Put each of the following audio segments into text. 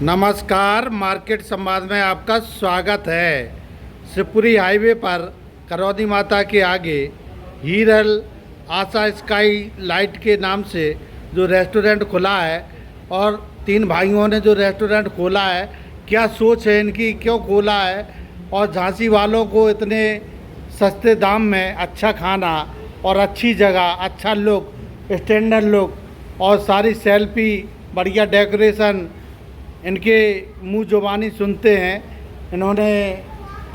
नमस्कार, मार्केट संवाद में आपका स्वागत है। शिवपुरी हाईवे पर करौदी माता के आगे हीरल आशा स्काई लाइट के नाम से जो रेस्टोरेंट खुला है और तीन भाइयों ने जो रेस्टोरेंट खोला है, क्या सोच है इनकी, क्यों खोला है और झांसी वालों को इतने सस्ते दाम में अच्छा खाना और अच्छी जगह, अच्छा लुक, स्टैंडर्ड लुक और सारी सेल्फी, बढ़िया डेकोरेशन, इनके मुंह जुबानी सुनते हैं। इन्होंने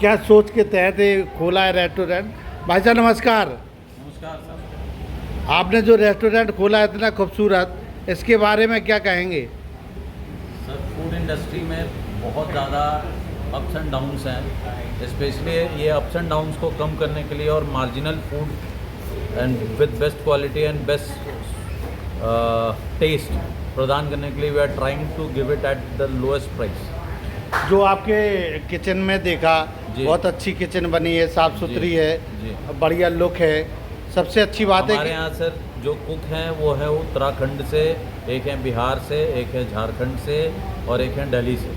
क्या सोच के तहत खोला है रेस्टोरेंट। भाई साहब नमस्कार। नमस्कार सर। आपने जो रेस्टोरेंट खोला है इतना खूबसूरत, इसके बारे में क्या कहेंगे? सर, फूड इंडस्ट्री में बहुत ज़्यादा अप्स एंड डाउन्स हैं। स्पेशली ये अप्स एंड डाउन्स को कम करने के लिए और marginal food and with best quality and best taste प्रदान करने के लिए we are trying to give it at the lowest price. जो आपके किचन में देखा, बहुत अच्छी किचन बनी है, साफ़ सुथरी है, बढ़िया लुक है। सबसे अच्छी बात है हमारे यहाँ सर जो कुक हैं वो है उत्तराखंड से, एक है बिहार से, एक है झारखंड से और एक है दिल्ली से।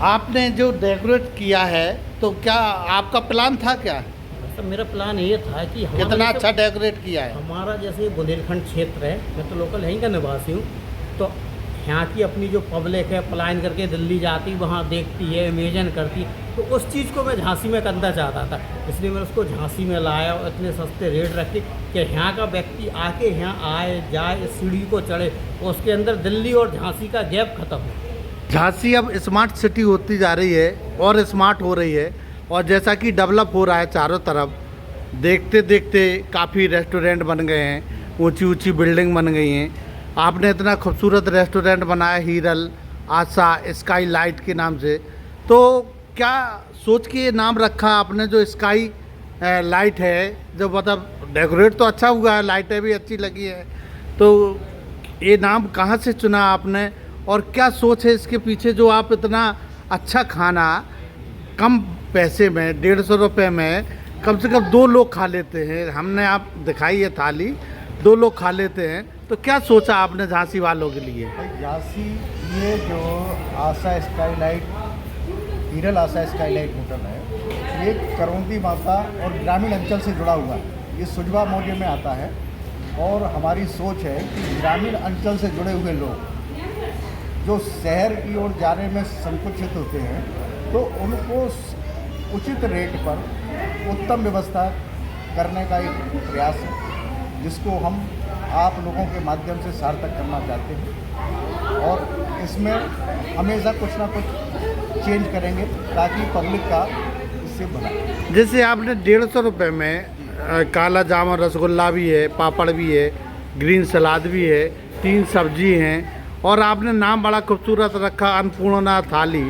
आपने जो डेकोरेट किया है तो क्या आपका प्लान था क्या? सर मेरा प्लान ये था कि कितना अच्छा डेकोरेट किया है। हमारा जैसे बुंदेलखंड क्षेत्र है, मैं तो लोकल यहीं का निवासी हूँ, तो यहाँ की अपनी जो पब्लिक है पलायन करके दिल्ली जाती, वहाँ देखती है, इमेजिन करती, तो उस चीज़ को मैं झांसी में करना चाहता था। इसलिए मैं उसको झांसी में लाया और इतने सस्ते रेट रखे कि यहाँ का व्यक्ति आके यहाँ आए जाए, इस सीढ़ी को चढ़े, उसके अंदर दिल्ली और झांसी का गैप खत्म हो। झांसी अब स्मार्ट सिटी होती जा रही है और स्मार्ट हो रही है, और जैसा कि डेवलप हो रहा है चारों तरफ, देखते देखते काफ़ी रेस्टोरेंट बन गए हैं, ऊंची ऊंची बिल्डिंग बन गई हैं। आपने इतना खूबसूरत रेस्टोरेंट बनाया हीरल आशा स्काई लाइट के नाम से, तो क्या सोच के ये नाम रखा आपने जो स्काई लाइट है? जो मतलब डेकोरेट तो अच्छा हुआ है, लाइटें भी अच्छी लगी है, तो ये नाम कहाँ से चुना आपने और क्या सोच है इसके पीछे? जो आप इतना अच्छा खाना कम पैसे में, 150 रुपये में कम से कम 2 लोग खा लेते हैं, हमने आप दिखाई है थाली, 2 लोग खा लेते हैं, तो क्या सोचा आपने झांसी वालों के लिए? झांसी ये जो आशा स्काई लाइट, हीरल आशा स्काई लाइट होटल है, ये करौंदी माता और ग्रामीण अंचल से जुड़ा हुआ है। ये सुजवा मौजे में आता है और हमारी सोच है कि ग्रामीण अंचल से जुड़े हुए लोग जो शहर की ओर जाने में संकुचित होते हैं, तो उनको उचित रेट पर उत्तम व्यवस्था करने का एक प्रयास है, जिसको हम आप लोगों के माध्यम से सार्थक करना चाहते हैं। और इसमें हमेशा कुछ ना कुछ चेंज करेंगे ताकि पब्लिक का इससे भला। जैसे आपने 150 रुपये में काला जामुन, रसगुल्ला भी है, पापड़ भी है, ग्रीन सलाद भी है, 3 सब्जी हैं, और आपने नाम बड़ा खूबसूरत रखा अन्नपूर्णा थाली।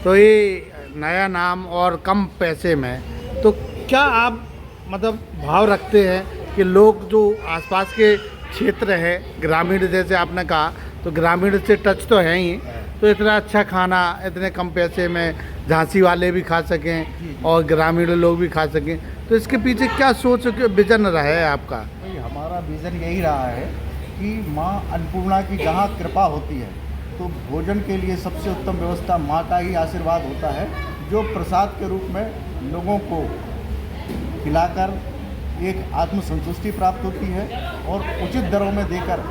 तो ये नया नाम और कम पैसे में, तो क्या आप मतलब भाव रखते हैं कि लोग जो आसपास के क्षेत्र है ग्रामीण, जैसे आपने कहा, तो ग्रामीण से टच तो है ही, तो इतना अच्छा खाना इतने कम पैसे में झांसी वाले भी खा सकें और ग्रामीण लोग भी खा सकें, तो इसके पीछे क्या सोच के विजन रहा है आपका? हमारा विज़न यही रहा है कि माँ अन्नपूर्णा की जहाँ कृपा होती है, तो भोजन के लिए सबसे उत्तम व्यवस्था माँ का ही आशीर्वाद होता है, जो प्रसाद के रूप में लोगों को खिलाकर एक आत्मसंतुष्टि प्राप्त होती है और उचित दरों में देकर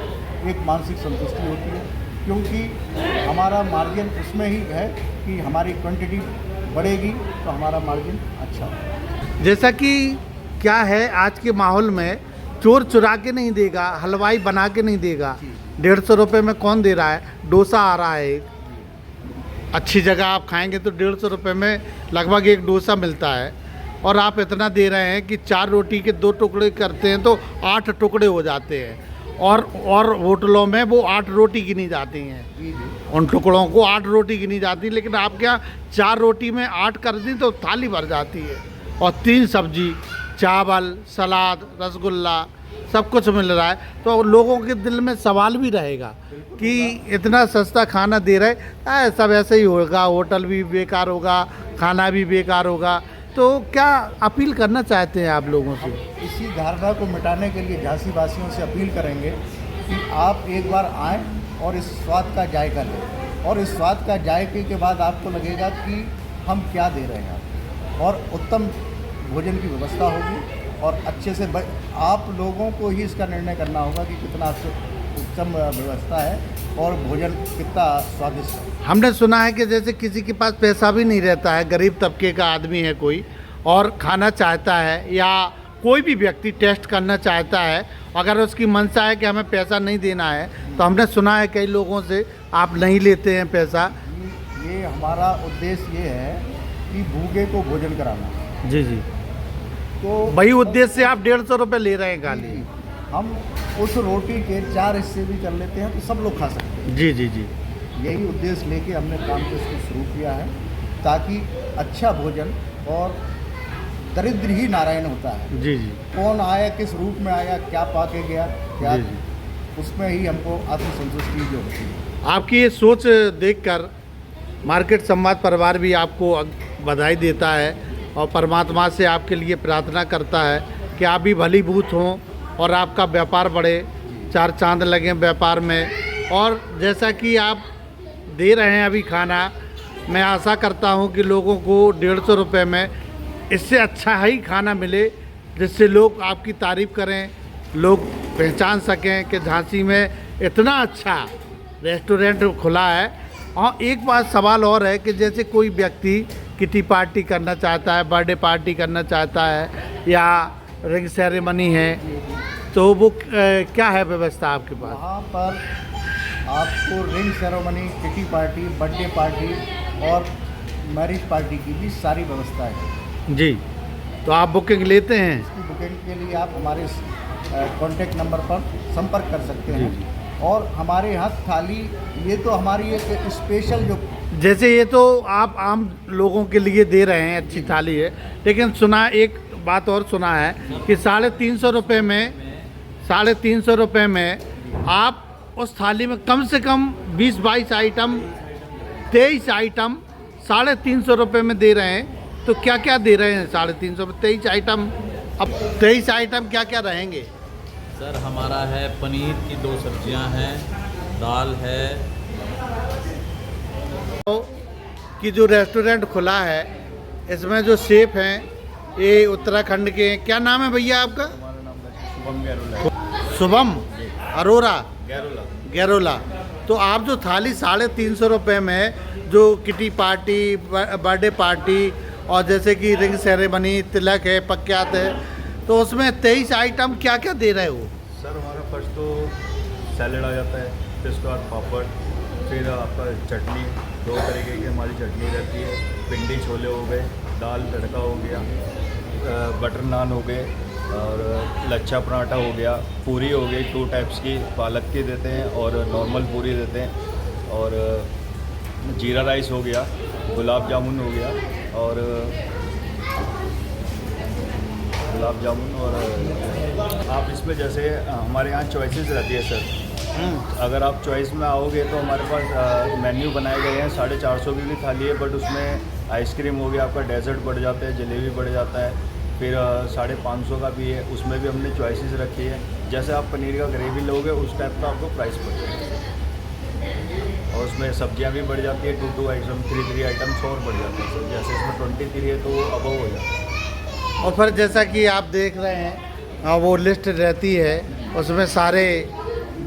एक मानसिक संतुष्टि होती है। क्योंकि हमारा मार्जिन उसमें ही है कि हमारी क्वांटिटी बढ़ेगी तो हमारा मार्जिन अच्छा होगा। जैसा कि क्या है आज के माहौल में, चोर चुरा के नहीं देगा, हलवाई बना के नहीं देगा। 150 रुपये में कौन दे रहा है? डोसा आ रहा है, अच्छी जगह आप खाएंगे तो 150 रुपये में लगभग एक डोसा मिलता है, और आप इतना दे रहे हैं कि 4 रोटी के 2 टुकड़े करते हैं तो 8 टुकड़े हो जाते हैं, और होटलों में वो 8 रोटी गिनी जाती हैं, उन टुकड़ों को 8 रोटी गिनी जाती है, लेकिन आपके यहाँ 4 रोटी में 8 कर दी तो थाली भर जाती है, और 3 सब्जी, चावल, सलाद, रसगुल्ला, सब कुछ मिल रहा है। तो लोगों के दिल में सवाल भी रहेगा कि इतना सस्ता खाना दे रहे, सब ऐसे ही होगा, होटल भी बेकार होगा, खाना भी बेकार होगा, तो क्या अपील करना चाहते हैं आप लोगों से? इसी धारणा को मिटाने के लिए झांसी वासियों से अपील करेंगे कि आप एक बार आएँ और इस स्वाद का जायका लें, और इस स्वाद का जायके के बाद आपको लगेगा कि हम क्या दे रहे हैं आपको, और उत्तम भोजन की व्यवस्था होगी और अच्छे से आप लोगों को ही इसका निर्णय करना होगा कि कितना उत्तम व्यवस्था है और भोजन कितना स्वादिष्ट है। हमने सुना है कि जैसे किसी के पास पैसा भी नहीं रहता है, गरीब तबके का आदमी है कोई और खाना चाहता है, या कोई भी व्यक्ति टेस्ट करना चाहता है, अगर उसकी मंशा है कि हमें पैसा नहीं देना है, तो हमने सुना है कई लोगों से आप नहीं लेते हैं पैसा। ये हमारा उद्देश्य ये है कि भूखे को भोजन कराना। जी जी, तो वही उद्देश्य से आप 150 रुपये ले रहे हैं खाली। हम उस रोटी के 4 हिस्से भी कर लेते हैं तो सब लोग खा सकते हैं। जी जी जी, यही उद्देश्य लेके हमने काम को इसको शुरू किया है, ताकि अच्छा भोजन, और दरिद्र ही नारायण होता है। जी जी, कौन आया, किस रूप में आया, क्या पा के गया, क्या, जी जी। उसमें ही हमको आत्मसंतुष्टि जो होती है। आपकी ये सोच देखकर मार्केट संवाद परिवार भी आपको बधाई देता है और परमात्मा से आपके लिए प्रार्थना करता है कि आप भी भलीभूत हों और आपका व्यापार बढ़े, 4 चांद लगें व्यापार में। और जैसा कि आप दे रहे हैं अभी खाना, मैं आशा करता हूं कि लोगों को 150 रुपये में इससे अच्छा ही खाना मिले, जिससे लोग आपकी तारीफ़ करें, लोग पहचान सकें कि झांसी में इतना अच्छा रेस्टोरेंट खुला है। और एक बात सवाल और है कि जैसे कोई व्यक्ति किटी पार्टी करना चाहता है, बर्थडे पार्टी करना चाहता है, या रिंग सेरेमनी है, तो वो क्या है व्यवस्था आपके पास? वहाँ पर आपको ring ceremony, kitty party, birthday party और मैरिज पार्टी की भी सारी व्यवस्था है। जी, तो आप बुकिंग लेते हैं? इसकी बुकिंग के लिए आप हमारे कॉन्टैक्ट नंबर पर संपर्क कर सकते हैं। और हमारे यहाँ थाली, ये तो हमारी एक स्पेशल जो, जैसे ये तो आप आम लोगों के लिए दे रहे हैं, अच्छी थाली है, लेकिन सुना, एक बात और सुना है कि 350 रुपये में, 350 रुपये में आप उस थाली में कम से कम 20-22 आइटम, 23 आइटम 350 रुपये में दे रहे हैं। तो क्या क्या दे रहे हैं 350 में? 23 आइटम। अब 23 आइटम क्या क्या रहेंगे? सर हमारा है पनीर की 2 सब्जियां हैं, दाल है। तो कि जो रेस्टोरेंट खुला है, इसमें जो शेफ हैं ये उत्तराखंड के हैं। क्या नाम है भैया आपका? हमारा नाम शुभम गैरोला। शुभम अरोरा गैरोला। गैरोला। तो आप जो थाली 350 रुपये में जो किटी पार्टी, बर्थडे पार्टी और जैसे कि रिंग सेरेमनी, तिलक है, पक्यात है, तो उसमें 23 आइटम क्या क्या दे रहे हो? सर हमारा फर्स्ट तो सैलेड आ जाता है, फिर उसके बाद पापड़, फिर आपका चटनी, 2 तरीके की हमारी चटनी रहती है, भिंडी छोले हो गए, दाल तड़का हो गया, बटर नान हो गए, और लच्छा पराठा हो गया, पूरी हो गई 2 टाइप्स की, पालक की देते हैं और नॉर्मल पूरी देते हैं, और जीरा राइस हो गया, गुलाब जामुन हो गया, और गुलाब जामुन। और आप इसमें जैसे हमारे यहाँ चॉइसेस रहती है सर, अगर आप चॉइस में आओगे तो हमारे पास मेन्यू बनाए गए हैं। 450 की भी थाली है, बट उसमें आइसक्रीम हो गया, आपका डेजर्ट बढ़ जाता है, जलेबी बढ़ जाता है, फिर 550 का भी है, उसमें भी हमने चॉइसेस रखी है। जैसे आप पनीर का ग्रेवी लोगे उस टाइप का आपको प्राइस पड़ेगा, और उसमें सब्जियां भी बढ़ जाती है, 2 आइटम, 3 आइटम्स और बढ़ जाते हैं। जैसे इसमें 23 है तो वो अबव हो जाता है। और फिर जैसा कि आप देख रहे हैं वो लिस्ट रहती है, उसमें सारे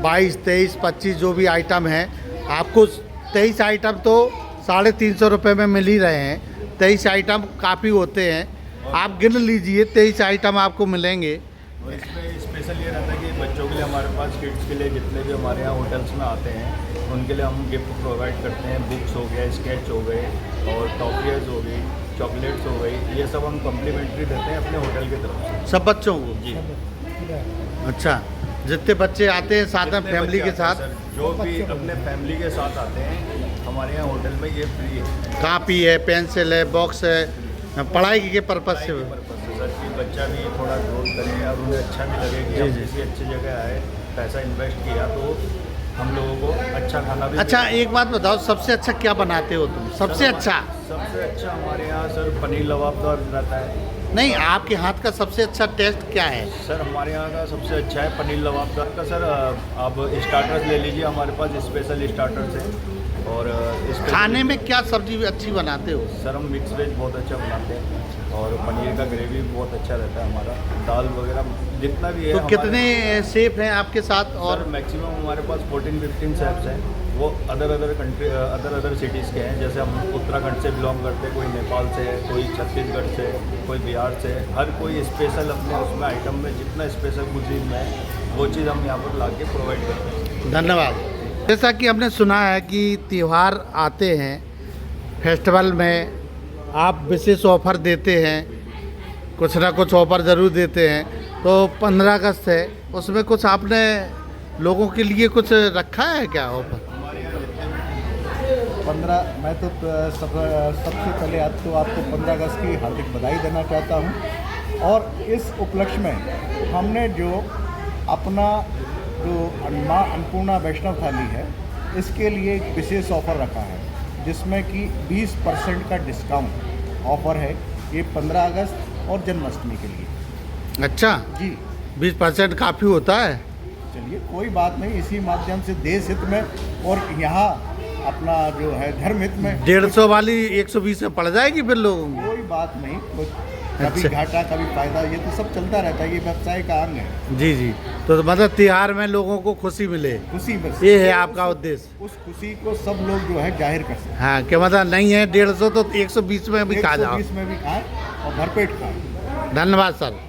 22, 23, 25 जो भी आइटम हैं, आपको 23 आइटम तो 350 रुपये में मिल ही रहे हैं। 23 आइटम काफ़ी होते हैं, आप गिन लीजिए, 23 आइटम आपको मिलेंगे। और इसमें स्पेशल ये रहता है कि बच्चों के लिए हमारे पास, किड्स के लिए, जितने भी हमारे यहाँ होटल्स में आते हैं उनके लिए हम गिफ्ट प्रोवाइड करते हैं। बुक्स हो गया, स्केच हो गए, और टॉफियाज हो गई, चॉकलेट्स हो गई, ये सब हम कम्प्लीमेंट्री देते हैं अपने होटल की तरफ से। सब बच्चों को? जी। अच्छा, जितने बच्चे आते हैं साथ में जितने फैमिली बच्चे के आते हैं साथ, सर, जो भी अपने फैमिली के साथ आते हैं हमारे यहाँ होटल में, ये फ्री है। कापी है, पेंसिल है, बॉक्स है, पढ़ाई के पर्पज़ से। पर्पज से सर, कि बच्चा भी थोड़ा ग्रोथ करे और उन्हें अच्छा भी लगे कि हम किसी अच्छी जगह आए, पैसा इन्वेस्ट किया तो हम लोगों को अच्छा खाना भी। अच्छा, एक बात बताओ, सबसे अच्छा क्या बनाते हो तुम? सबसे अच्छा? सबसे अच्छा हमारे यहाँ सर पनीर लबाबदार रहता है, नहीं, आपके हाथ का सबसे अच्छा टेस्ट क्या है? सर हमारे यहाँ का सबसे अच्छा है पनीर लबाबदार का सर। आप स्टार्टर्स ले लीजिए, हमारे पास स्पेशल स्टार्टर्स हैं। और खाने में क्या सब्जी अच्छी बनाते हो? सर हम मिक्स वेज बहुत अच्छा बनाते हैं और पनीर का ग्रेवी भी बहुत अच्छा रहता है हमारा। दाल वगैरह जितना भी है। तो कितने शेफ हैं आपके साथ? और और मैक्सिमम हमारे पास 14-15 शेफ्स हैं। वो अदर कंट्री अदर सिटीज़ के हैं। जैसे हम उत्तराखंड से बिलोंग करते हैं, कोई नेपाल से है, कोई छत्तीसगढ़ से, कोई बिहार से। हर कोई स्पेशल अपने उसमें आइटम में जितना स्पेशल कुजीन में है वो चीज़ हम यहाँ पर ला के प्रोवाइड करते हैं। धन्यवाद। जैसा कि हमने सुना है कि त्यौहार आते हैं, फेस्टिवल में आप विशेष ऑफ़र देते हैं, कुछ ना कुछ ऑफ़र ज़रूर देते हैं। तो 15 अगस्त है, उसमें कुछ आपने लोगों के लिए कुछ रखा है क्या ऑफ़र? 15 मैं तो सबसे पहले आपको 15 अगस्त की हार्दिक बधाई देना चाहता हूँ। और इस उपलक्ष्य में हमने जो अपना जो माँ अन्नपूर्णा वैष्णव थाली है, इसके लिए एक विशेष ऑफ़र रखा है, जिसमें कि 20% का डिस्काउंट ऑफ़र है। ये 15 अगस्त और जन्माष्टमी के लिए। अच्छा जी 20% काफ़ी होता है। चलिए कोई बात नहीं, इसी माध्यम से देश हित में और यहाँ अपना जो है धर्म हित में 150 वाली 120 में पड़ जाएगी फिर लोगों को। कोई बात नहीं। कभी अच्छा। घाटा कभी फायदा, ये तो सब चलता रहता है, ये व्यवसाय का अंग है। जी जी, तो मतलब त्योहार में लोगों को खुशी मिले, खुशी बस ये है आपका उद्देश्य। उस खुशी को सब लोग जो है जाहिर कर सकते हाँ, क्या मतलब नहीं है 150 तो 120 में भी हैं। खा जाओ। 120 में भी खाएं और भरपेट खाएं। धन्यवाद सर।